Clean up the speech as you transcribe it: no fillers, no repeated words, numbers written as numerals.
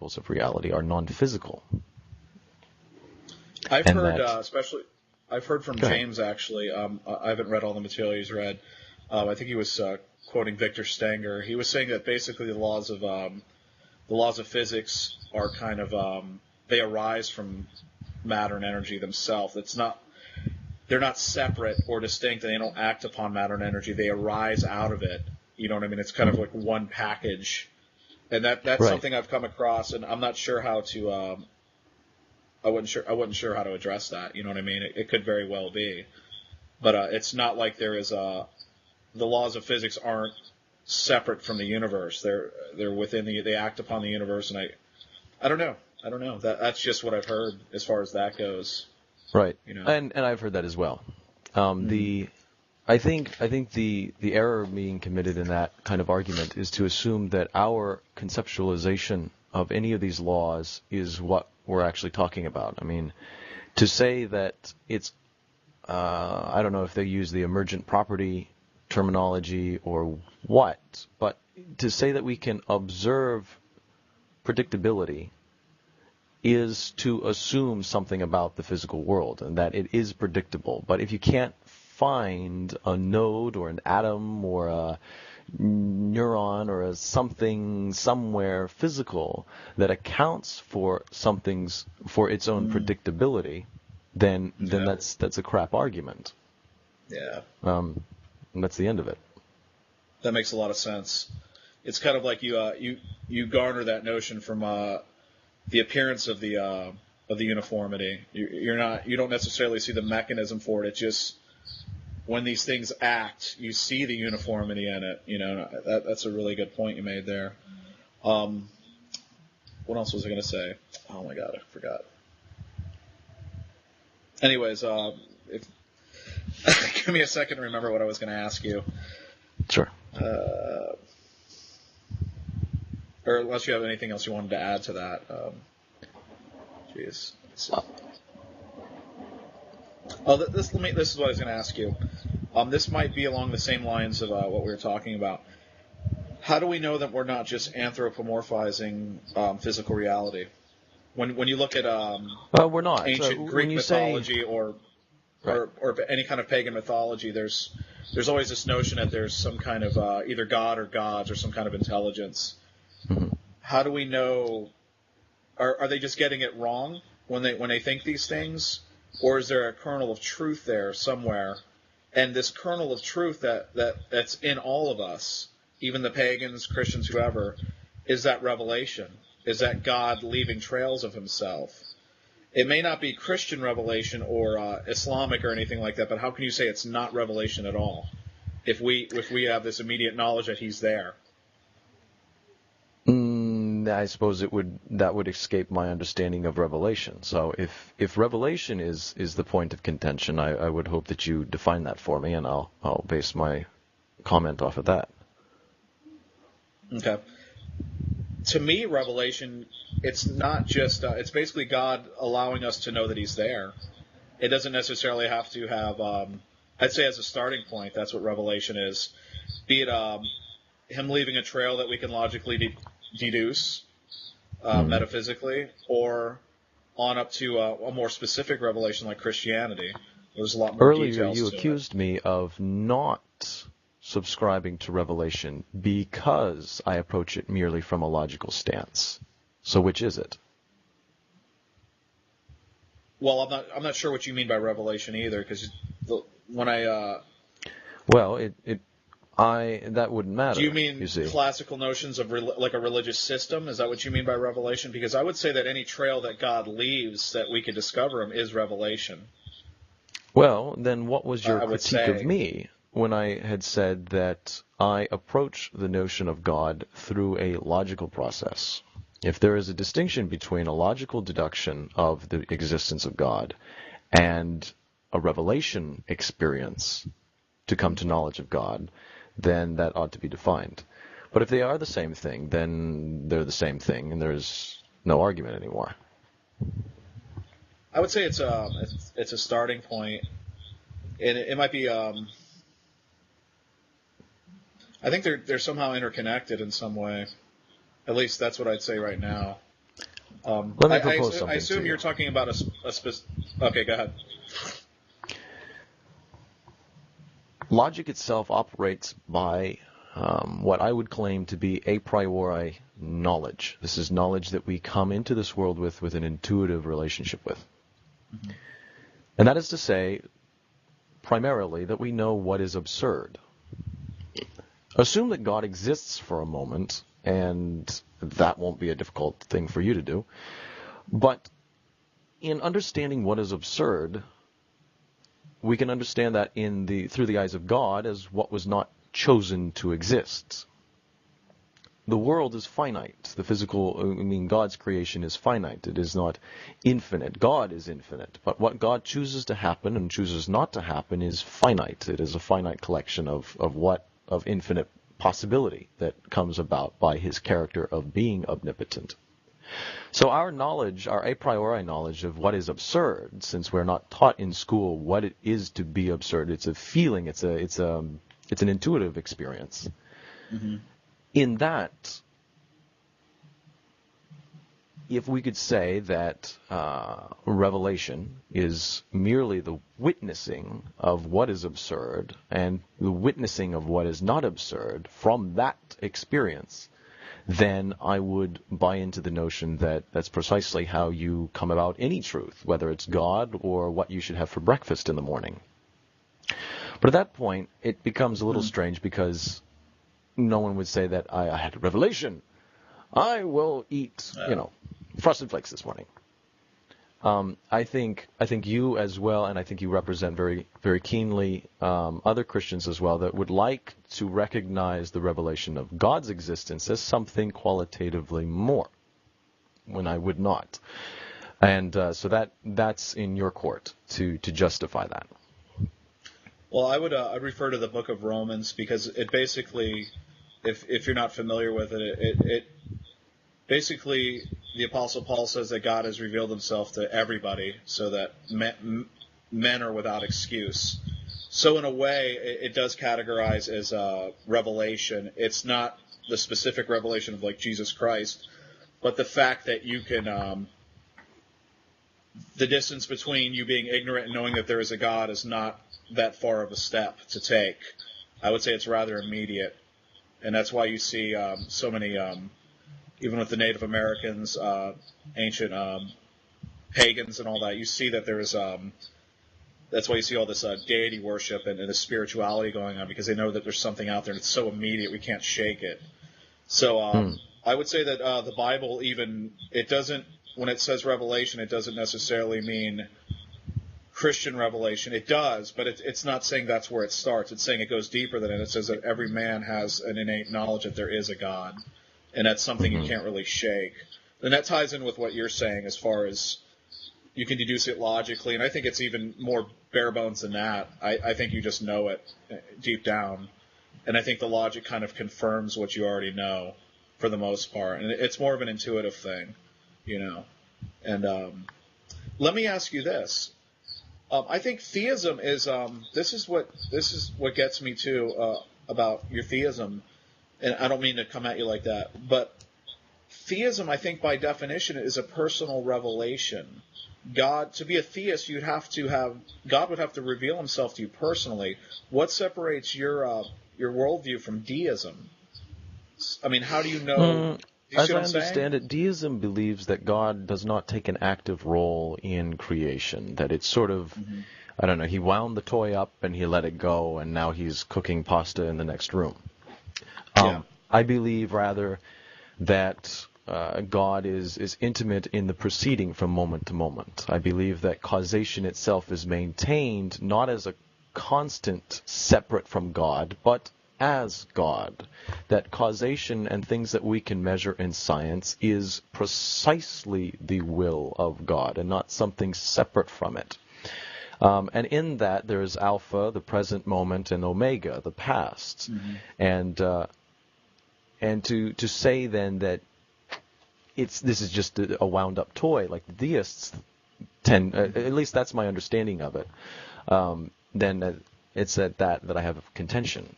principles of reality are non-physical. I've And heard, that- especially, I've heard from Go ahead. James actually. I haven't read all the material he's read. I think he was quoting Victor Stenger. He was saying that basically the laws of physics are kind of they arise from matter and energy themselves. They're not separate or distinct, and they don't act upon matter and energy. They arise out of it. You know what I mean? It's kind of like one package, and that's Right. something I've come across, and I'm not sure how to. I wasn't sure how to address that. You know what I mean? It could very well be, but it's not like there is the laws of physics aren't separate from the universe. They're within they act upon the universe, and I don't know. That's just what I've heard as far as that goes. Right. You know? And I've heard that as well. I think the error being committed in that kind of argument is to assume that our conceptualization of any of these laws is what we're actually talking about. I mean, to say that it's I don't know if they use the emergent property terminology or what, but to say that we can observe predictability is to assume something about the physical world and that it is predictable. But if you can't find a node or an atom or a neuron or a something somewhere physical that accounts for its own predictability, then that's a crap argument. Yeah. And that's the end of it. That makes a lot of sense. It's kind of like you garner that notion from the appearance of the uniformity. You don't necessarily see the mechanism for it. It's just when these things act, you see the uniformity in it. You know, that's a really good point you made there. What else was I going to say? Oh my God, I forgot. Anyways, if give me a second to remember what I was going to ask you. Sure. Or unless you have anything else you wanted to add to that. Jeez. This is what I was going to ask you. This might be along the same lines of what we were talking about. How do we know that we're not just anthropomorphizing physical reality? When you look at we're not. ancient Greek mythology or any kind of pagan mythology, there's always this notion that there's some kind of either god or gods or some kind of intelligence. Mm-hmm. How do we know? Are they just getting it wrong when they think these things, or is there a kernel of truth there somewhere? And this kernel of truth that's in all of us, even the pagans, Christians, whoever, is that revelation? Is that God leaving trails of Himself? It may not be Christian revelation or Islamic or anything like that, but how can you say it's not revelation at all if we have this immediate knowledge that He's there? I suppose that would escape my understanding of revelation. So if revelation is the point of contention, I would hope that you define that for me, and I'll base my comment off of that. Okay. To me, revelation, it's not just it's basically God allowing us to know that He's there. It doesn't necessarily have to have. I'd say as a starting point, that's what revelation is. Be it Him leaving a trail that we can logically deduce metaphysically, or on up to a more specific revelation like Christianity. There's a lot more Earlier, details you to accused me of not subscribing to revelation because I approach it merely from a logical stance. So which is it? Well, I'm not sure what you mean by revelation either, because when I well, that wouldn't matter. Do you mean you see? classical notions of like a religious system? Is that what you mean by revelation? Because I would say that any trail that God leaves that we could discover Him is revelation. Well, then what was your critique of say, me when I had said that I approach the notion of God through a logical process? If there is a distinction between a logical deduction of the existence of God and a revelation experience to come to knowledge of God, then that ought to be defined. But if they are the same thing, then they're the same thing, and there's no argument anymore. I would say it's a starting point, and it might be. I think they're somehow interconnected in some way. At least that's what I'd say right now. Let me propose something I assume to you. you're talking about a specific... Okay, go ahead. Logic itself operates by what I would claim to be a priori knowledge. This is knowledge that we come into this world with an intuitive relationship with. Mm-hmm. And that is to say, primarily, that we know what is absurd. Assume that God exists for a moment, and that won't be a difficult thing for you to do. But in understanding what is absurd, we can understand that through the eyes of God as what was not chosen to exist. The world is finite. God's creation is finite. It is not infinite. God is infinite. But what God chooses to happen and chooses not to happen is finite. It is a finite collection of infinite possibility that comes about by his character of being omnipotent. So our knowledge, our a priori knowledge of what is absurd, since we're not taught in school what it is to be absurd, it's a feeling, it's an intuitive experience. Mm-hmm. In that, if we could say that revelation is merely the witnessing of what is absurd and the witnessing of what is not absurd from that experience, then I would buy into the notion that that's precisely how you come about any truth, whether it's God or what you should have for breakfast in the morning. But at that point, it becomes a little strange because no one would say that I had a revelation. I will eat, Frosted Flakes this morning. I think you as well, and I think you represent very, very keenly other Christians as well that would like to recognize the revelation of God's existence as something qualitatively more, when I would not. And so that's in your court to justify that. Well, I'd refer to the book of Romans because it basically, if you're not familiar with it basically, the Apostle Paul says that God has revealed himself to everybody so that men are without excuse. So in a way, it does categorize as a revelation. It's not the specific revelation of like Jesus Christ, but the fact that you can, the distance between you being ignorant and knowing that there is a God is not that far of a step to take. I would say it's rather immediate. And that's why you see so many... even with the Native Americans, ancient pagans and all that, you see that there is, that's why you see all this deity worship and this spirituality going on, because they know that there's something out there and it's so immediate we can't shake it. So I would say that the Bible it doesn't, when it says revelation, it doesn't necessarily mean Christian revelation. It does, but it's not saying that's where it starts. It's saying it goes deeper than it. It says that every man has an innate knowledge that there is a God. And that's something you can't really shake. And that ties in with what you're saying as far as you can deduce it logically. And I think it's even more bare bones than that. I think you just know it deep down. And I think the logic kind of confirms what you already know for the most part. And it's more of an intuitive thing, And let me ask you this. I think theism is this is what gets me too about your theism. And I don't mean to come at you like that, but theism, I think by definition, is a personal revelation. To be a theist, God would have to reveal himself to you personally. What separates your worldview from deism? I mean, how do you know? As I understand it, deism believes that God does not take an active role in creation, that it's sort of, I don't know, he wound the toy up and he let it go, and now he's cooking pasta in the next room. I believe, rather, that God is intimate in the proceeding from moment to moment. I believe that causation itself is maintained not as a constant separate from God, but as God. That causation and things that we can measure in science is precisely the will of God and not something separate from it. And in that, there is Alpha, the present moment, and Omega, the past. And to say then that this is just a wound-up toy, like the deists tend, at least that's my understanding of it, then it's at that I have a contention.